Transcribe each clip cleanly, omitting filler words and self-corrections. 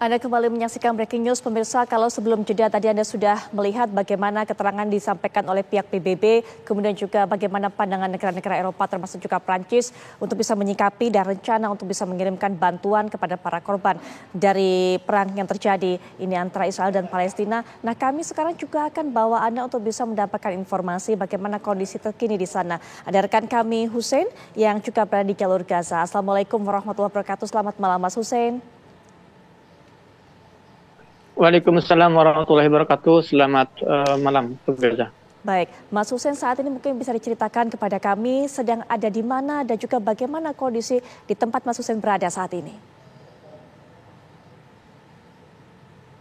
Anda kembali menyaksikan Breaking News, pemirsa. Kalau sebelum jeda tadi Anda sudah melihat bagaimana keterangan disampaikan oleh pihak PBB, kemudian juga bagaimana pandangan negara-negara Eropa termasuk juga Prancis untuk bisa menyikapi dan rencana untuk bisa mengirimkan bantuan kepada para korban dari perang yang terjadi ini antara Israel dan Palestina. Nah, kami sekarang juga akan bawa Anda untuk bisa mendapatkan informasi bagaimana kondisi terkini di sana. Ada rekan kami Hussein yang juga berada di jalur Gaza. Assalamualaikum warahmatullahi wabarakatuh. Selamat malam Mas Hussein. Waalaikumsalam warahmatullahi wabarakatuh. Selamat malam, Gaza. Baik, Mas Hussein, saat ini mungkin bisa diceritakan kepada kami sedang ada di mana dan juga bagaimana kondisi di tempat Mas Hussein berada saat ini.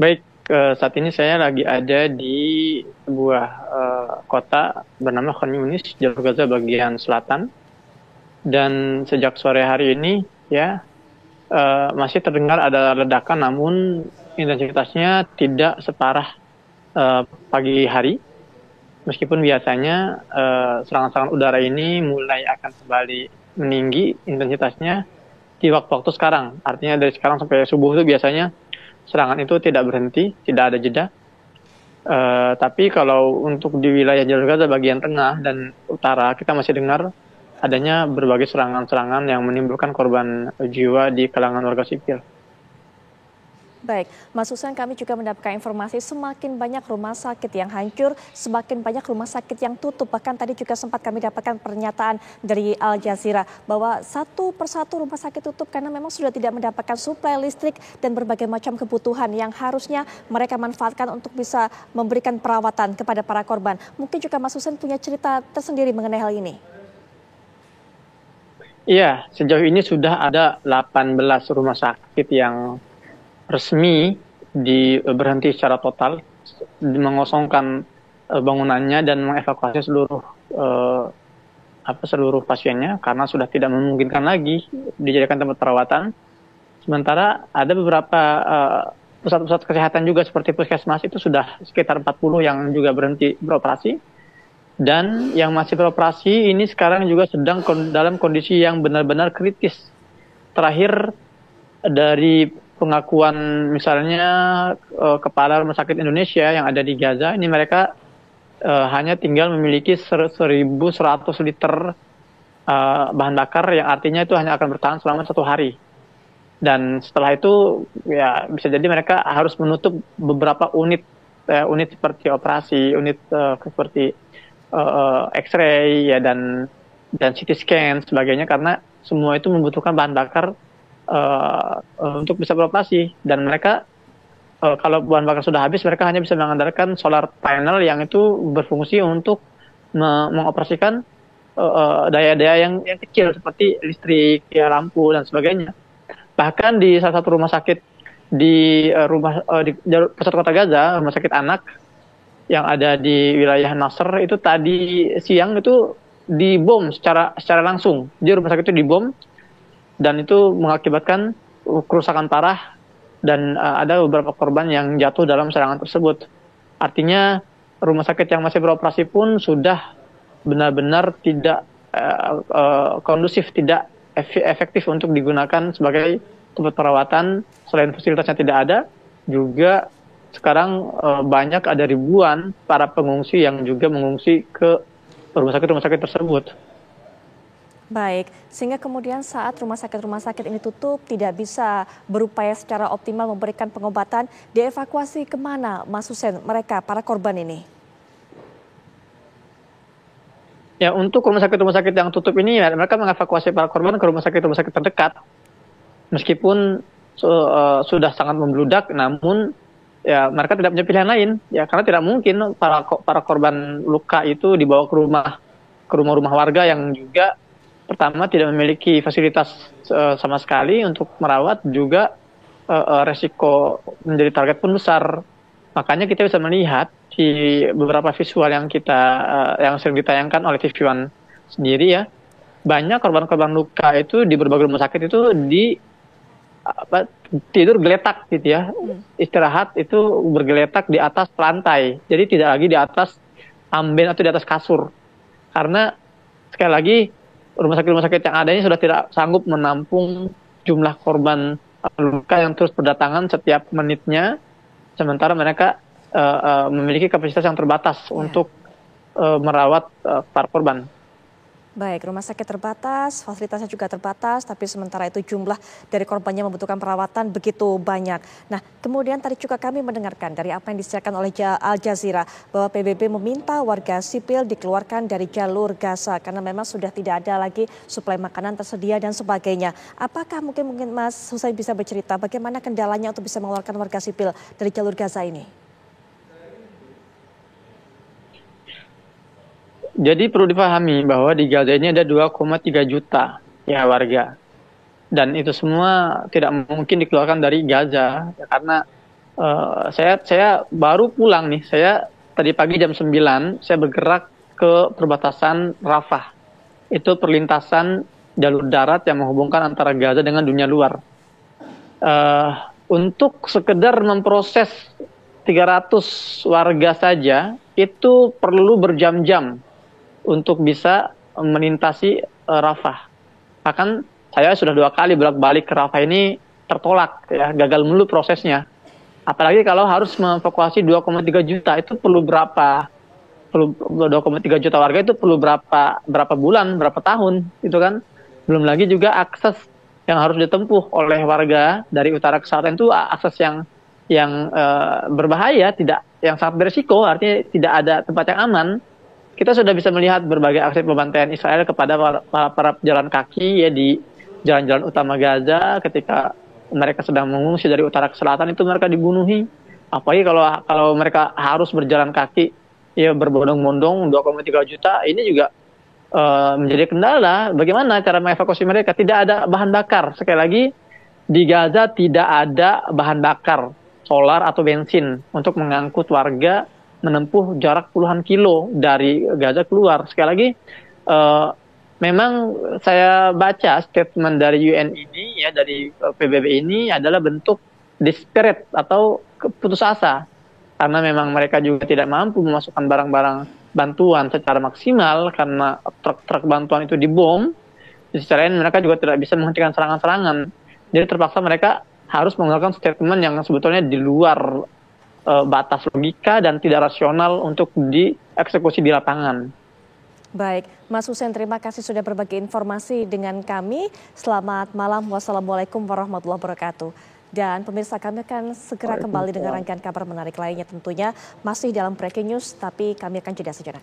Baik, saat ini saya lagi ada di sebuah kota bernama Khan Yunis, jalur Gaza bagian selatan. Dan sejak sore hari ini ya masih terdengar ada ledakan, namun intensitasnya tidak separah pagi hari. Meskipun biasanya serangan-serangan udara ini mulai akan kembali meninggi intensitasnya di waktu-waktu sekarang. Artinya dari sekarang sampai subuh itu biasanya serangan itu tidak berhenti, tidak ada jeda. Tapi kalau untuk di wilayah jalur Gaza bagian tengah dan utara, kita masih dengar adanya berbagai serangan-serangan yang menimbulkan korban jiwa di kalangan warga sipil. Baik, Mas Hussein, kami juga mendapatkan informasi semakin banyak rumah sakit yang hancur, semakin banyak rumah sakit yang tutup. Bahkan tadi juga sempat kami dapatkan pernyataan dari Al Jazeera bahwa satu persatu rumah sakit tutup karena memang sudah tidak mendapatkan suplai listrik dan berbagai macam kebutuhan yang harusnya mereka manfaatkan untuk bisa memberikan perawatan kepada para korban. Mungkin juga Mas Hussein punya cerita tersendiri mengenai hal ini. Iya, sejauh ini sudah ada 18 rumah sakit yang resmi berhenti secara total, mengosongkan bangunannya dan mengevakuasi seluruh pasiennya karena sudah tidak memungkinkan lagi dijadikan tempat perawatan. Sementara ada beberapa pusat-pusat kesehatan juga seperti puskesmas itu sudah sekitar 40 yang juga berhenti beroperasi. Dan yang masih beroperasi ini sekarang juga sedang dalam kondisi yang benar-benar kritis. Terakhir dari pengakuan misalnya Kepala Rumah Sakit Indonesia yang ada di Gaza, ini mereka hanya tinggal memiliki 1.100 liter bahan bakar yang artinya itu hanya akan bertahan selama 1 hari. Dan setelah itu ya bisa jadi mereka harus menutup beberapa unit seperti operasi, unit seperti X-ray ya dan CT scan sebagainya karena semua itu membutuhkan bahan bakar untuk bisa beroperasi. Dan mereka kalau bahan bakar sudah habis, mereka hanya bisa mengandalkan solar panel yang itu berfungsi untuk mengoperasikan daya-daya yang kecil seperti listrik, ya, lampu dan sebagainya. Bahkan di salah satu rumah sakit di pusat kota Gaza, rumah sakit anak yang ada di wilayah Nasr itu tadi siang itu dibom secara langsung. Jadi rumah sakit itu dibom dan itu mengakibatkan kerusakan parah dan ada beberapa korban yang jatuh dalam serangan tersebut. Artinya rumah sakit yang masih beroperasi pun sudah benar-benar tidak kondusif, tidak efektif untuk digunakan sebagai tempat perawatan. Selain fasilitasnya tidak ada, juga sekarang banyak ada ribuan para pengungsi yang juga mengungsi ke rumah sakit tersebut. Baik, sehingga kemudian saat rumah sakit ini tutup, tidak bisa berupaya secara optimal memberikan pengobatan, dievakuasi kemana, Mas Hussein, mereka, para korban ini? Ya, untuk rumah sakit yang tutup ini, ya, mereka mengevakuasi para korban ke rumah sakit terdekat. Meskipun sudah sangat membludak, namun ya mereka tidak punya pilihan lain, ya karena tidak mungkin para korban luka itu dibawa ke rumah-rumah warga yang juga pertama tidak memiliki fasilitas sama sekali untuk merawat, juga resiko menjadi target pun besar. Makanya kita bisa melihat di beberapa visual yang sering ditayangkan oleh TV One sendiri ya, banyak korban-korban luka itu di berbagai rumah sakit itu tidur geletak gitu ya, istirahat itu bergeletak di atas lantai, jadi tidak lagi di atas amben atau di atas kasur, karena sekali lagi rumah sakit yang ada ini sudah tidak sanggup menampung jumlah korban luka yang terus berdatangan setiap menitnya, sementara mereka memiliki kapasitas yang terbatas untuk merawat para korban. Baik, rumah sakit terbatas, fasilitasnya juga terbatas, tapi sementara itu jumlah dari korbannya membutuhkan perawatan begitu banyak. Nah, kemudian tadi juga kami mendengarkan dari apa yang disiarkan oleh Al Jazeera bahwa PBB meminta warga sipil dikeluarkan dari jalur Gaza karena memang sudah tidak ada lagi suplai makanan tersedia dan sebagainya. Apakah mungkin Mas Husain bisa bercerita bagaimana kendalanya untuk bisa mengeluarkan warga sipil dari jalur Gaza ini? Jadi perlu dipahami bahwa di Gaza ini ada 2,3 juta ya warga. Dan itu semua tidak mungkin dikeluarkan dari Gaza ya, karena saya baru pulang nih. Saya tadi pagi jam 9 saya bergerak ke perbatasan Rafah. Itu perlintasan jalur darat yang menghubungkan antara Gaza dengan dunia luar. Untuk sekedar memproses 300 warga saja itu perlu berjam-jam untuk bisa melintasi Rafah. Bahkan saya sudah 2 kali bolak-balik ke Rafah ini tertolak, ya, gagal mulu prosesnya. Apalagi kalau harus mengevakuasi 2,3 juta, itu perlu berapa? 2,3 juta warga itu perlu berapa bulan, berapa tahun, gitu kan? Belum lagi juga akses yang harus ditempuh oleh warga dari utara ke selatan itu akses yang berbahaya, yang sangat berisiko, artinya tidak ada tempat yang aman. Kita sudah bisa melihat berbagai aksi pembantaian Israel kepada para pejalan kaki ya di jalan-jalan utama Gaza ketika mereka sedang mengungsi dari utara ke selatan itu mereka dibunuhi. Apalagi kalau mereka harus berjalan kaki ya berbondong-bondong 2,3 juta ini juga menjadi kendala. Bagaimana cara mengevakuasi mereka? Tidak ada bahan bakar. Sekali lagi di Gaza tidak ada bahan bakar solar atau bensin untuk mengangkut warga menempuh jarak puluhan kilo dari Gaza keluar. Sekali lagi, memang saya baca statement dari UN ini, ya dari PBB ini adalah bentuk desperate atau putus asa. Karena memang mereka juga tidak mampu memasukkan barang-barang bantuan secara maksimal karena truk-truk bantuan itu dibom. Di sisi lain mereka juga tidak bisa menghentikan serangan-serangan. Jadi terpaksa mereka harus mengeluarkan statement yang sebetulnya di luar batas logika dan tidak rasional untuk dieksekusi di lapangan. Baik, Mas Husain, terima kasih sudah berbagi informasi dengan kami. Selamat malam, wassalamualaikum warahmatullahi wabarakatuh. Dan pemirsa, kami akan segera kembali dengan rangkaian kabar menarik lainnya tentunya masih dalam breaking news, tapi kami akan jeda sejenak.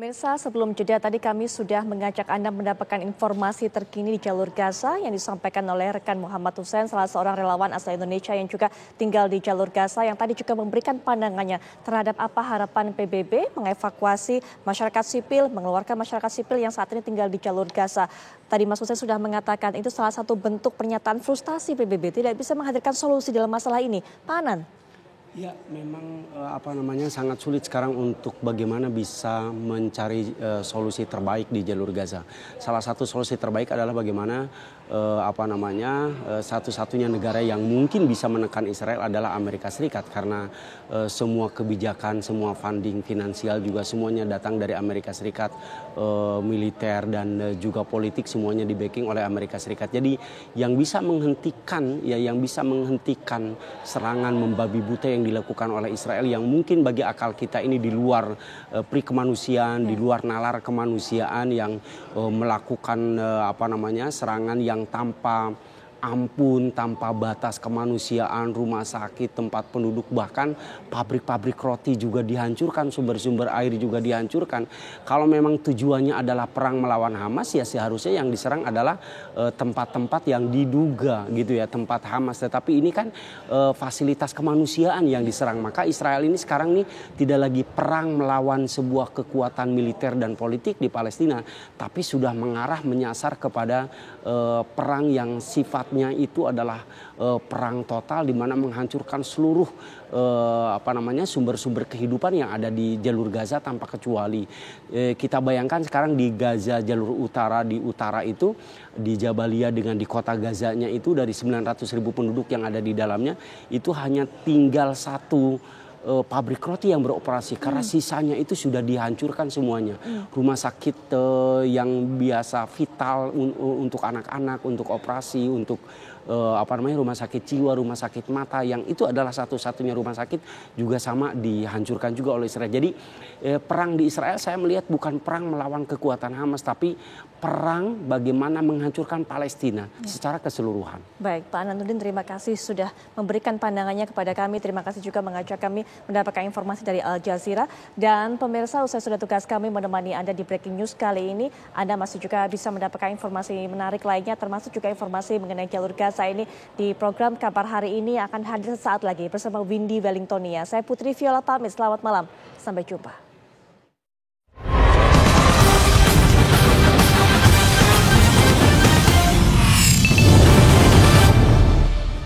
Pemirsa, sebelum jeda tadi kami sudah mengajak Anda mendapatkan informasi terkini di jalur Gaza yang disampaikan oleh rekan Muhammad Husain, salah seorang relawan asal Indonesia yang juga tinggal di jalur Gaza, yang tadi juga memberikan pandangannya terhadap apa harapan PBB mengevakuasi masyarakat sipil, mengeluarkan masyarakat sipil yang saat ini tinggal di jalur Gaza. Tadi Mas Husain sudah mengatakan itu salah satu bentuk pernyataan frustasi PBB tidak bisa menghadirkan solusi dalam masalah ini. Pak Anan. Ya, memang sangat sulit sekarang untuk bagaimana bisa mencari solusi terbaik di jalur Gaza. Salah satu solusi terbaik adalah bagaimana satu-satunya negara yang mungkin bisa menekan Israel adalah Amerika Serikat, karena semua kebijakan, semua funding finansial juga semuanya datang dari Amerika Serikat, militer dan juga politik semuanya di backing oleh Amerika Serikat. Jadi yang bisa menghentikan serangan membabi buta yang dilakukan oleh Israel yang mungkin bagi akal kita ini di luar pri kemanusiaan, di luar nalar kemanusiaan, yang melakukan serangan yang tanpa ampun, tanpa batas kemanusiaan, rumah sakit, tempat penduduk, bahkan pabrik-pabrik roti juga dihancurkan, sumber-sumber air juga dihancurkan. Kalau memang tujuannya adalah perang melawan Hamas, ya seharusnya yang diserang adalah tempat-tempat yang diduga gitu ya, tempat Hamas. Tetapi ini kan fasilitas kemanusiaan yang diserang. Maka Israel ini sekarang nih tidak lagi perang melawan sebuah kekuatan militer dan politik di Palestina, tapi sudah mengarah menyasar kepada perang yang sifatnya itu adalah perang total, di mana menghancurkan seluruh sumber-sumber kehidupan yang ada di jalur Gaza tanpa kecuali. Kita bayangkan sekarang di Gaza jalur utara, di utara itu di Jabalia dengan di kota Gazanya itu dari 900.000 penduduk yang ada di dalamnya itu hanya tinggal satu pabrik roti yang beroperasi karena sisanya itu sudah dihancurkan semuanya. Rumah sakit yang biasa vital untuk anak-anak, untuk operasi, untuk rumah sakit jiwa, rumah sakit mata yang itu adalah satu-satunya rumah sakit juga sama dihancurkan juga oleh Israel. Jadi perang di Israel saya melihat bukan perang melawan kekuatan Hamas, tapi perang bagaimana menghancurkan Palestina secara keseluruhan. Baik, Pak Ananudin, terima kasih sudah memberikan pandangannya kepada kami. Terima kasih juga mengajak kami mendapatkan informasi dari Al Jazeera. Dan pemirsa, usai sudah tugas kami menemani Anda di Breaking News kali ini, Anda masih juga bisa mendapatkan informasi menarik lainnya, termasuk juga informasi mengenai jalur Gaza ini di program Kabar Hari Ini akan hadir sesaat lagi bersama Windy Wellingtonia. Saya Putri Viola pamit, selamat malam, sampai jumpa.